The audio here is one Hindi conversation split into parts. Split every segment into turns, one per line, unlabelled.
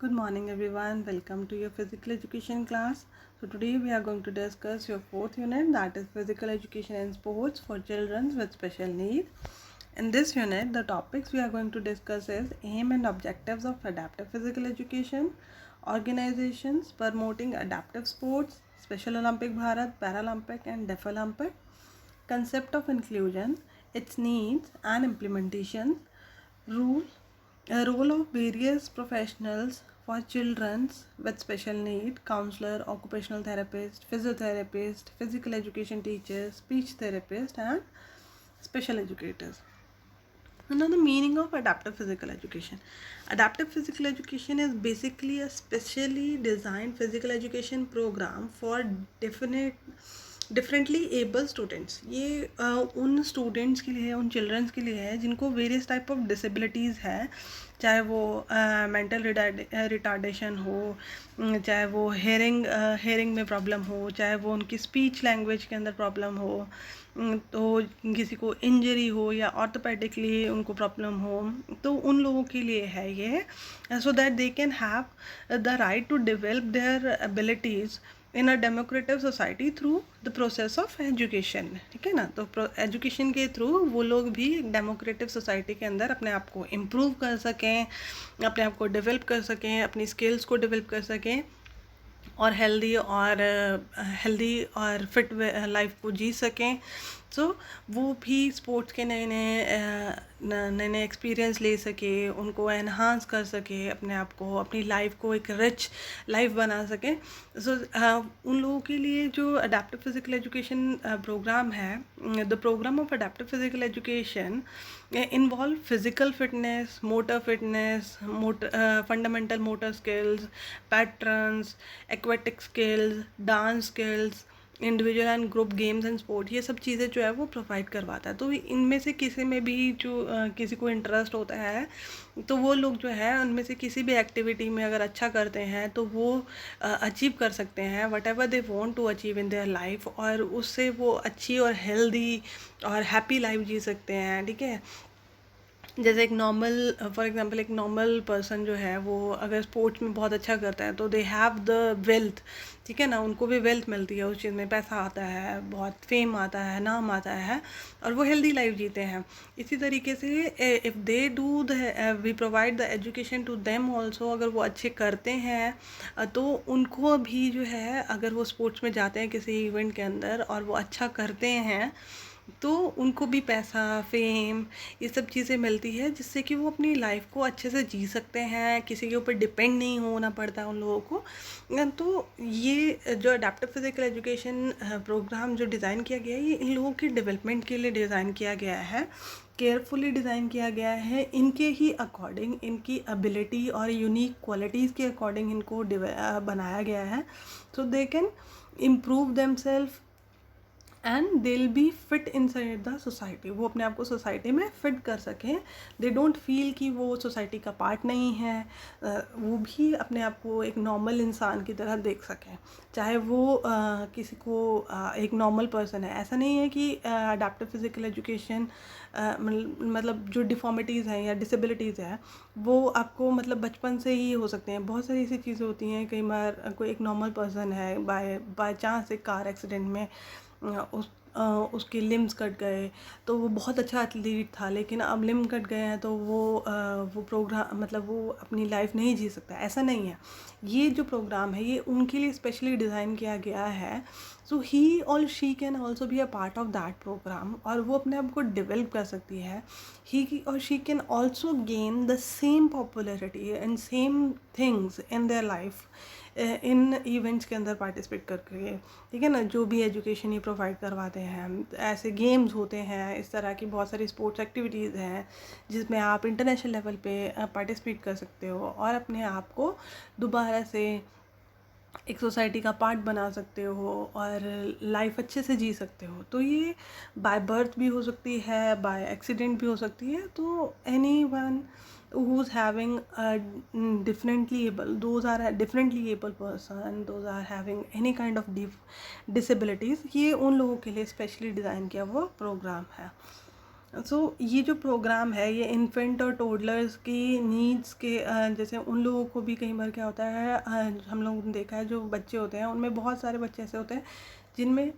Good morning everyone, welcome to your physical education class. So today we are going to discuss your fourth unit, that is physical education and sports for children with special need. In this unit the topics we are going to discuss is aim and objectives of adaptive physical education, organizations promoting adaptive sports, Special Olympic Bharat, Paralympic and Deaf Olympic, concept of inclusion, its needs and implementation, rule a role of various professionals for children with special need, counselor, occupational therapist, physiotherapist, physical education teachers, speech therapist and special educators. Now the meaning of adaptive physical education. Adaptive physical education is basically a specially designed physical education program for definite differently able students. ये उन स्टूडेंट्स के लिए है, उन चिल्ड्रंस के लिए है जिनको वेरियस टाइप ऑफ डिसेबिलिटीज़ है, चाहे वो मेंटल रिटार्डेशन हो, चाहे वो हेयरिंग में प्रॉब्लम हो, चाहे वो उनकी स्पीच लैंग्वेज के अंदर प्रॉब्लम हो, तो किसी को इंजरी हो या ऑर्थोपेडिकली उनको प्रॉब्लम हो, तो उन लोगों के लिए है ये, so that they can have the right to develop their abilities in a democratic society through the process of education. ठीक है ना. तो एजुकेशन के थ्रू वो लोग भी डेमोक्रेटिव सोसाइटी के अंदर अपने आप को इम्प्रूव कर सकें, अपने आप को डेवलप कर सकें, अपनी स्किल्स को डेवलप कर सकें और हेल्दी और फिट लाइफ को जी सकें. सो वो भी स्पोर्ट्स के नए नए एक्सपीरियंस ले सके, उनको एनहांस कर सके, अपने आप को, अपनी लाइफ को एक रिच लाइफ बना सकें. सो उन लोगों के लिए जो अडेप्टिव फिजिकल एजुकेशन प्रोग्राम है, the program of adaptive physical education involve physical fitness, motor fitness, fundamental motor skills, patterns, aquatic skills, dance skills, individual and group games and sport, ये सब चीज़ें जो है वो प्रोवाइड करवाता है. तो इनमें से किसी में भी जो किसी को इंटरेस्ट होता है, तो वो लोग जो है उनमें से किसी भी एक्टिविटी में अगर अच्छा करते हैं तो वो अचीव कर सकते हैं whatever they want to achieve in their life, और उससे वो अच्छी और हेल्दी और हैप्पी लाइफ जी सकते हैं. ठीक है. जैसे एक नॉर्मल, फॉर एग्जांपल एक नॉर्मल पर्सन जो है वो अगर स्पोर्ट्स में बहुत अच्छा करता है तो दे हैव द वेल्थ. ठीक है ना. उनको भी वेल्थ मिलती है, उस चीज़ में पैसा आता है, बहुत फेम आता है, नाम आता है, और वो हेल्दी लाइफ जीते हैं. इसी तरीके से if they do we provide the education to them also, अगर वो अच्छे करते हैं तो उनको भी जो है, अगर वो स्पोर्ट्स में जाते हैं किसी इवेंट के अंदर और वो अच्छा करते हैं तो उनको भी पैसा, फेम, ये सब चीज़ें मिलती है जिससे कि वो अपनी लाइफ को अच्छे से जी सकते हैं, किसी के ऊपर डिपेंड नहीं होना पड़ता उन लोगों को. तो ये जो अडेप्टिव फिजिकल एजुकेशन प्रोग्राम जो डिज़ाइन किया गया है, ये इन लोगों के डेवलपमेंट के लिए डिज़ाइन किया गया है, केयरफुली डिज़ाइन किया गया है, इनके ही अकॉर्डिंग, इनकी एबिलिटी और यूनिक क्वालिटीज़ के अकॉर्डिंग इनको बनाया गया है, so they can improve themselves and they will be fit inside the society. वो अपने आप को सोसाइटी में फिट कर सकें. दे डोंट फील कि वो सोसाइटी का पार्ट नहीं है. वो भी अपने आप को एक नॉर्मल इंसान की तरह देख सकें, चाहे वो किसी को एक नॉर्मल पर्सन है. ऐसा नहीं है कि अडेप्टिव फिजिकल एजुकेशन मतलब जो डिफॉर्मिटीज़ हैं या डिसेबिलिटीज़ है वो आपको मतलब बचपन से ही हो सकते हैं. बहुत सारी ऐसी चीज़ें होती हैं. कई बार कोई एक नॉर्मल पर्सन है, बाय चांस एक कार एक्सीडेंट में उसके लिम्स कट गए, तो वो बहुत अच्छा एथलीट था, लेकिन अब लिम्ब कट गए हैं तो वो प्रोग्राम मतलब वो अपनी लाइफ नहीं जी सकता. ऐसा नहीं है. ये जो प्रोग्राम है ये उनके लिए स्पेशली डिज़ाइन किया गया है. सो ही और she can also be a part of that program, और वो अपने आप को डेवलप कर सकती है. ही और she can also gain the same popularity and same things in their life in events के अंदर पार्टिसिपेट करके. ठीक है ना. जो भी एजुकेशन ये प्रोवाइड करवाते हैं, ऐसे गेम्स होते हैं, इस तरह की बहुत सारी स्पोर्ट्स एक्टिविटीज़ हैं जिसमें आप इंटरनेशनल लेवल पे पार्टिसिपेट कर सकते हो और अपने आप को दोबारा से एक सोसाइटी का पार्ट बना सकते हो और लाइफ अच्छे से जी सकते हो. तो ये बाय बर्थ भी हो सकती है, बाय एक्सीडेंट भी हो सकती है. तो any one who's having a those are a differently able person, those are having any kind of disabilities, ये उन लोगों के लिए स्पेशली डिज़ाइन किया हुआ प्रोग्राम है. ये जो प्रोग्राम है ये इन्फेंट और टोडलर्स की नीड्स के जैसे उन लोगों को भी कई बार क्या होता है, हम लोगों ने देखा है जो बच्चे होते हैं उनमें बहुत सारे बच्चे ऐसे होते हैं जिनमें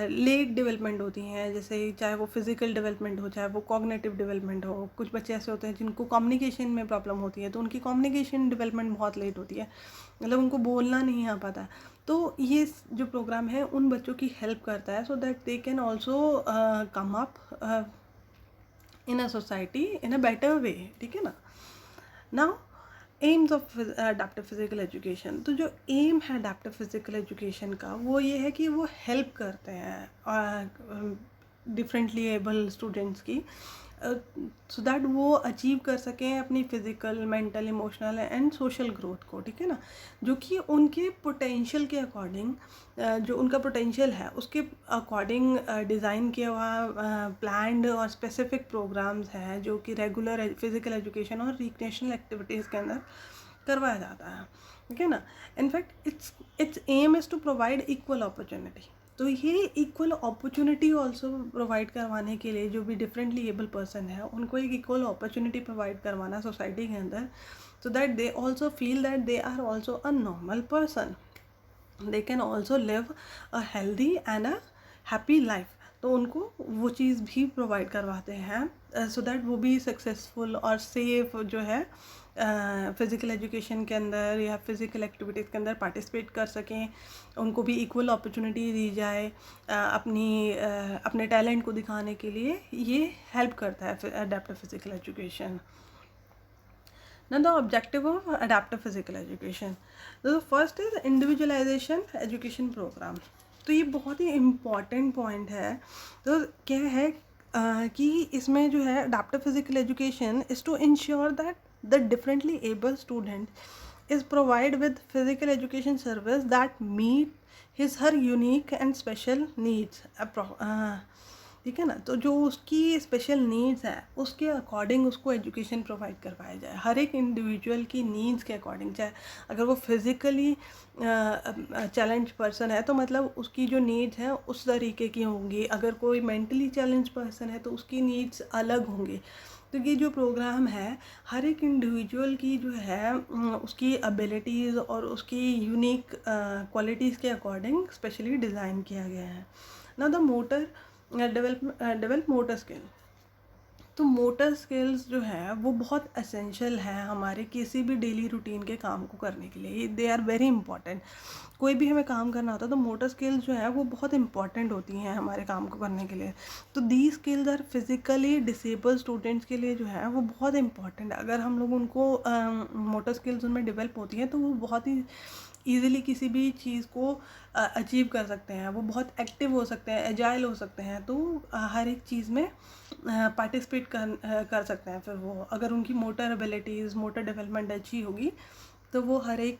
लेट डेवलपमेंट होती हैं, जैसे चाहे वो फिज़िकल डेवलपमेंट हो चाहे वो कॉग्निटिव डेवलपमेंट हो। कुछ बच्चे ऐसे होते हैं जिनको कम्युनिकेशन में प्रॉब्लम होती है, तो उनकी कम्युनिकेशन डेवलपमेंट बहुत लेट होती है, मतलब उनको बोलना नहीं आ पाता। तो ये जो प्रोग्राम है उन बच्चों की हेल्प करता है, सो that they can also come up in a society in a better way, ठीक है ना। Now AIIMS of adaptive physical education, तो जो एम है अडेप्टिव फिजिकल एजुकेशन का वो ये है कि वो हेल्प करते हैं डिफरेंटली एबल स्टूडेंट्स की, सो दैट वो अचीव कर सकें अपनी physical mental emotional and social growth को, ठीक है ना। जो कि उनके पोटेंशियल के अकॉर्डिंग, जो उनका पोटेंशियल है उसके अकॉर्डिंग डिज़ाइन किया हुआ प्लान्ड और स्पेसिफिक प्रोग्राम्स हैं जो कि रेगुलर फिज़िकल एजुकेशन और रिक्रिएशनल एक्टिविटीज़ के अंदर करवाया जाता है, ठीक है ना। In fact it's aim is to provide equal opportunity. तो ये इक्वल अपॉर्चुनिटी ऑल्सो प्रोवाइड करवाने के लिए जो भी डिफरेंटली एबल पर्सन है उनको एक इक्वल अपॉर्चुनिटी प्रोवाइड करवाना सोसाइटी के अंदर, so that they also feel that they are also a normal person, they can also live a healthy and a happy life. तो उनको वो चीज़ भी प्रोवाइड करवाते हैं सो दैट वो भी सक्सेसफुल और सेफ जो है फ़िज़िकल एजुकेशन के अंदर या फिज़िकल एक्टिविटीज़ के अंदर पार्टिसिपेट कर सकें। उनको भी इक्वल अपॉर्चुनिटी दी जाए अपने टैलेंट को दिखाने के लिए। ये हेल्प करता है adaptive physical education. Now the objective of adaptive physical education, the first is individualization education program। तो ये बहुत ही इम्पॉर्टेंट पॉइंट है। तो क्या है कि इसमें जो है adaptive physical education is to ensure that the differently able student is provided with physical education service that meet his her unique and special needs, ठीक है ना। तो जो उसकी स्पेशल नीड्स है उसके अकॉर्डिंग उसको एजुकेशन प्रोवाइड करवाया जाए, हर एक इंडिविजुअल की नीड्स के अकॉर्डिंग। चाहे अगर वो फिज़िकली चैलेंज पर्सन है तो मतलब उसकी जो नीड्स हैं उस तरीके की होंगी, अगर कोई मेंटली चैलेंज पर्सन है तो उसकी नीड्स अलग होंगी। तो ये जो प्रोग्राम है हर एक इंडिविजुअल की जो है उसकी एबिलिटीज़ और उसकी यूनिक क्वालिटीज़ के अकॉर्डिंग स्पेशली डिज़ाइन किया गया है ना। The motor develop motor skill, तो मोटर स्किल्स जो है वो बहुत एसेंशियल है हमारे किसी भी डेली रूटीन के काम को करने के लिए, दे आर वेरी इंपॉर्टेंट। कोई भी हमें काम करना होता है तो मोटर स्किल्स जो है वो बहुत इंपॉर्टेंट होती हैं हमारे काम को करने के लिए। तो the skills are physically disable students के लिए जो है वो बहुत इंपॉर्टेंट है। अगर हम लोग उनको मोटर स्किल्स उनमें डेवलप होती हैं तो वो बहुत ही ईज़िली किसी भी चीज़ को अचीव कर सकते हैं, वो बहुत एक्टिव हो सकते हैं, एजाइल हो सकते हैं। तो हर एक चीज़ में पार्टिसिपेट कर सकते हैं। फिर वो अगर उनकी मोटर एबिलिटीज़ मोटर डेवलपमेंट अच्छी होगी तो वो हर एक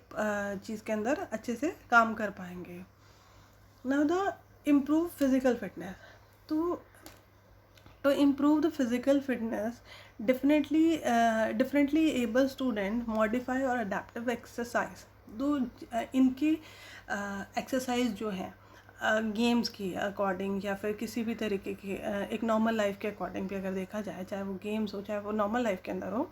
चीज़ के अंदर अच्छे से काम कर पाएंगे। Now the improve physical fitness, तो improve the physical fitness, differently able student modify और adaptive exercise। दो इनकी एक्सरसाइज जो है गेम्स की अकॉर्डिंग या फिर किसी भी तरीके की एक नॉर्मल लाइफ के अकॉर्डिंग भी अगर देखा जाए, चाहे वो गेम्स हो चाहे वो नॉर्मल लाइफ के अंदर हो,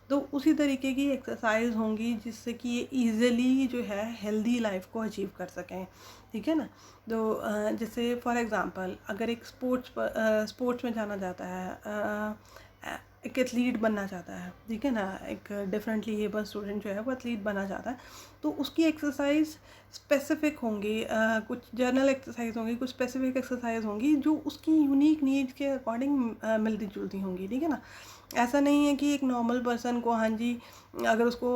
तो उसी तरीके की एक्सरसाइज होंगी जिससे कि ये ईज़िली जो है हेल्दी लाइफ को अचीव कर सकें, ठीक है ना। तो जैसे फॉर एग्ज़ाम्पल अगर एक स्पोर्ट्स में जाना जाता है, एक एथलीट बनना चाहता है, ठीक है ना, एक डिफरेंटली एबल स्टूडेंट जो है वो एथलीट बनना चाहता है, तो उसकी एक्सरसाइज स्पेसिफिक होंगी, कुछ जर्नल एक्सरसाइज होंगी, कुछ स्पेसिफिक एक्सरसाइज होंगी जो उसकी यूनिक नीड्स के अकॉर्डिंग मिलती जुलती होंगी, ठीक है ना। ऐसा नहीं है कि एक नॉर्मल पर्सन को, हाँ जी, अगर उसको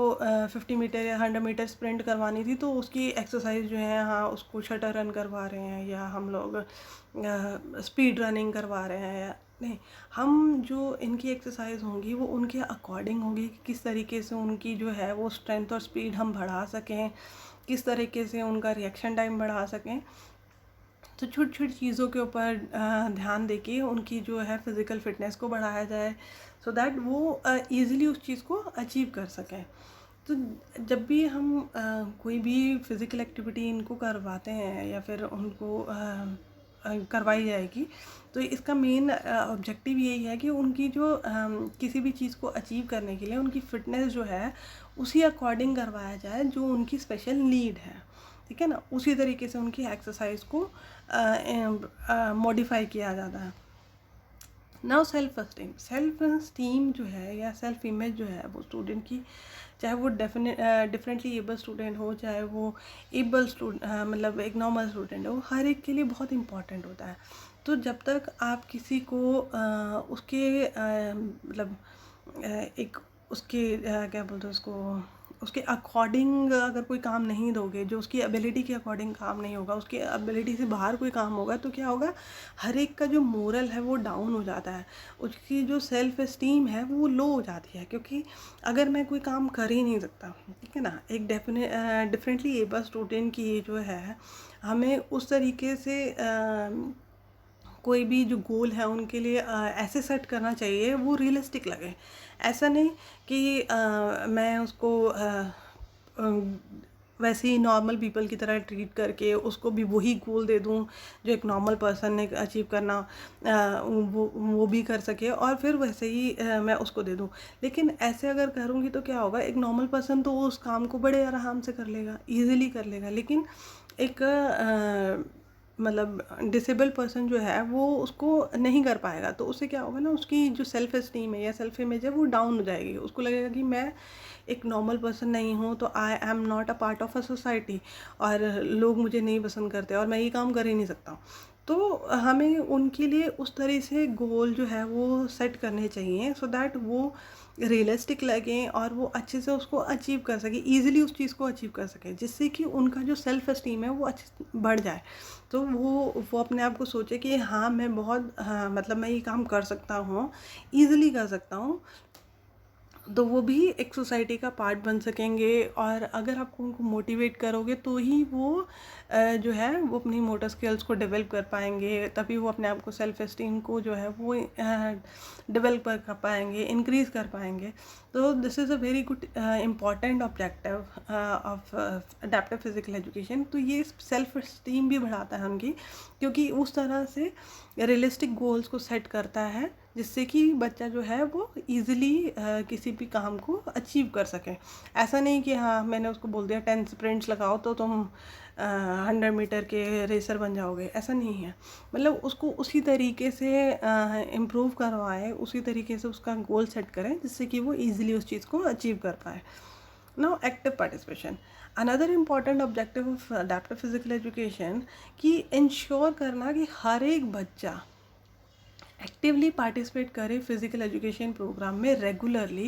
50 मीटर या 100 मीटर स्प्रिंट करवानी थी तो उसकी एक्सरसाइज जो है, हाँ उसको शटर रन करवा रहे हैं या हम लोग स्पीड रनिंग करवा रहे हैं, या नहीं, हम जो इनकी एक्सरसाइज होंगी वो उनके अकॉर्डिंग होगी कि किस तरीके से उनकी जो है वो स्ट्रेंथ और स्पीड हम बढ़ा सकें, किस तरीके से उनका रिएक्शन टाइम बढ़ा सकें। तो छोटी छोटी चीज़ों के ऊपर ध्यान देके उनकी जो है फिज़िकल फ़िटनेस को बढ़ाया जाए, सो दैट वो ईज़िली उस चीज़ को अचीव कर सकें। तो जब भी हम कोई भी फ़िज़िकल एक्टिविटी इनको करवाते हैं या फिर उनको करवाई जाएगी। तो इसका मेन ऑब्जेक्टिव यही है कि उनकी जो किसी भी चीज़ को अचीव करने के लिए उनकी फ़िटनेस जो है उसी अकॉर्डिंग करवाया जाए जो उनकी स्पेशल नीड है, ठीक है ना। उसी तरीके से उनकी एक्सरसाइज को मॉडिफाई किया जाता है। नाउ सेल्फ स्टीम जो है या सेल्फ इमेज जो है वो स्टूडेंट की, चाहे वो डिफरेंटली एबल स्टूडेंट हो, चाहे वो एबल स्टूडेंट मतलब एक नॉर्मल स्टूडेंट हो, हर एक के लिए बहुत इंपॉर्टेंट होता है। तो जब तक आप किसी को उसके मतलब एक उसके क्या बोलते हैं उसको, उसके अकॉर्डिंग अगर कोई काम नहीं दोगे, जो उसकी एबिलिटी के अकॉर्डिंग काम नहीं होगा, उसकी एबिलिटी से बाहर कोई काम होगा, तो क्या होगा, हर एक का जो मोरल है वो डाउन हो जाता है, उसकी जो सेल्फ एस्टीम है वो लो हो जाती है। क्योंकि अगर मैं कोई काम कर ही नहीं सकता, ठीक है ना, एक डिफरेंटली एबल स्टूडेंट की जो है हमें उस तरीके से कोई भी जो गोल है उनके लिए ऐसे सेट करना चाहिए वो रियलिस्टिक लगे। ऐसा नहीं कि मैं उसको वैसे ही नॉर्मल पीपल की तरह ट्रीट करके उसको भी वही गोल दे दूं जो एक नॉर्मल पर्सन ने अचीव करना वो भी कर सके और फिर वैसे ही मैं उसको दे दूं। लेकिन ऐसे अगर करूँगी तो क्या होगा, एक नॉर्मल पर्सन तो उस काम को बड़े आराम से कर लेगा, ईजिली कर लेगा, लेकिन एक मतलब डिसेबल पर्सन जो है वो उसको नहीं कर पाएगा। तो उससे क्या होगा ना, उसकी जो सेल्फ एस्टीम है या सेल्फ इमेज है वो डाउन हो जाएगी। उसको लगेगा कि मैं एक नॉर्मल पर्सन नहीं हूँ, तो I am not a part of a society, और लोग मुझे नहीं पसंद करते और मैं ये काम कर ही नहीं सकता हूँ। तो हमें उनके लिए उस तरह से गोल जो है वो सेट करने चाहिए सो दैट वो रियलिस्टिक लगें और वो अच्छे से उसको अचीव कर सके, ईजिली उस चीज़ को अचीव कर सके, जिससे कि उनका जो सेल्फ एस्टीम है वो अच्छे बढ़ जाए। तो वो अपने आप को सोचे कि हाँ मैं बहुत मतलब मैं ये काम कर सकता हूँ, ईजिली कर सकता हूँ। तो वो भी एक सोसाइटी का पार्ट बन सकेंगे। और अगर आप उनको मोटिवेट करोगे तो ही वो जो है वो अपनी मोटर स्किल्स को डेवलप कर पाएंगे, तभी वो अपने आप को सेल्फ एस्टीम को जो है वो डेवलप कर पाएंगे, इंक्रीज़ कर पाएंगे। तो this is a very good important objective of adaptive physical education. तो ये सेल्फ एस्टीम भी बढ़ाता है उनकी, क्योंकि उस तरह से रियलिस्टिक गोल्स को सेट करता है जिससे कि बच्चा जो है वो ईज़िली किसी भी काम को अचीव कर सके। ऐसा नहीं कि हाँ मैंने उसको बोल दिया 10 स्प्रिंट्स लगाओ तो तुम 100 मीटर के रेसर बन जाओगे, ऐसा नहीं है। मतलब उसको उसी तरीके से इम्प्रूव करवाएं, उसी तरीके से उसका गोल सेट करें जिससे कि वो ईज़िली उस चीज़ को अचीव कर पाए। Now active participation, another important objective of adaptive physical education, कि इंश्योर करना कि हर एक बच्चा एक्टिवली पार्टिसिपेट करे फिजिकल एजुकेशन प्रोग्राम में regularly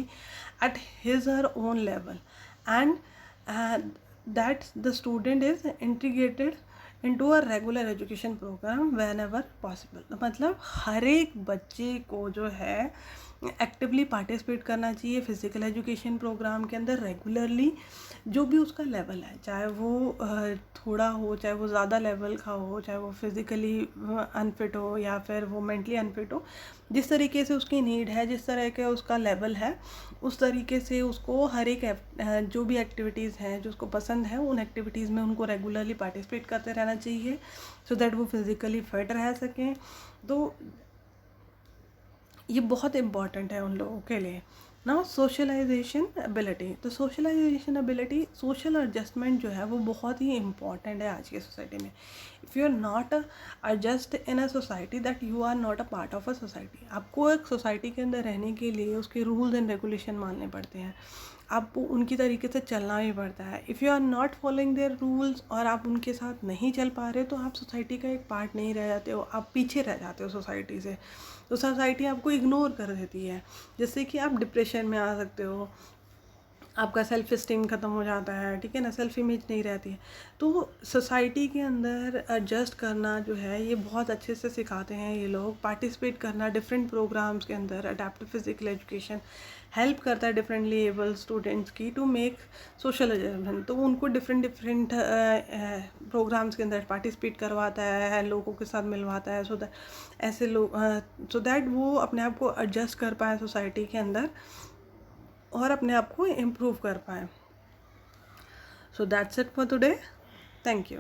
at his her own level, and that the student is integrated into a regular education program whenever possible. मतलब हर एक बच्चे को जो है एक्टिवली पार्टिसिपेट करना चाहिए फिज़िकल एजुकेशन प्रोग्राम के अंदर रेगुलरली, जो भी उसका लेवल है, चाहे वो थोड़ा हो, चाहे वो ज़्यादा लेवल का हो, चाहे वो फिज़िकली अनफिट हो या फिर वो मेंटली अनफिट हो, जिस तरीके से उसकी नीड है, जिस तरह के उसका लेवल है, उस तरीके से उसको हर एक जो भी एक्टिविटीज़ हैं जो उसको पसंद है उन एक्टिविटीज़ में उनको रेगुलरली पार्टिसिपेट करते रहना चाहिए सो दैट वो फिज़िकली फिट रह सकें। तो ये बहुत इम्पॉर्टेंट है उन लोगों के लिए। नाउ सोशलाइजेशन एबिलिटी, तो सोशलाइजेशन एबिलिटी, सोशल एडजस्टमेंट जो है वो बहुत ही इम्पॉर्टेंट है आज की सोसाइटी में। If you are not adjust in a society that you are not a part of a society. आपको एक सोसाइटी के अंदर रहने के लिए उसके रूल्स एंड रेगुलेशन मानने पड़ते हैं, आपको उनकी तरीके से चलना भी पड़ता है। If you are not following their rules और आप उनके साथ नहीं चल पा रहे तो आप सोसाइटी का एक पार्ट नहीं रह जाते हो, आप पीछे रह जाते हो सोसाइटी से। तो सोसाइटी आपको इग्नोर कर देती है, जिससे कि आप डिप्रेशन में आ सकते हो, आपका सेल्फ इस्टीम ख़त्म हो जाता है, ठीक है ना, सेल्फ इमेज नहीं रहती है। तो सोसाइटी के अंदर एडजस्ट करना जो है ये बहुत अच्छे से सिखाते हैं ये लोग। पार्टिसिपेट करना डिफरेंट प्रोग्राम्स के अंदर, अडेप्टिव फिजिकल एजुकेशन हेल्प करता है डिफरेंटली एबल स्टूडेंट्स की टू मेक सोशल एडजस्टमेंट। तो उनको डिफरेंट प्रोग्राम्स के अंदर पार्टिसिपेट करवाता है, लोगों के साथ मिलवाता है, सो दैट ऐसे लोग सो दैट वो अपने आप को एडजस्ट कर पाएँ सोसाइटी के अंदर और अपने आप को इम्प्रूव कर पाएँ। So that's it for today, thank you.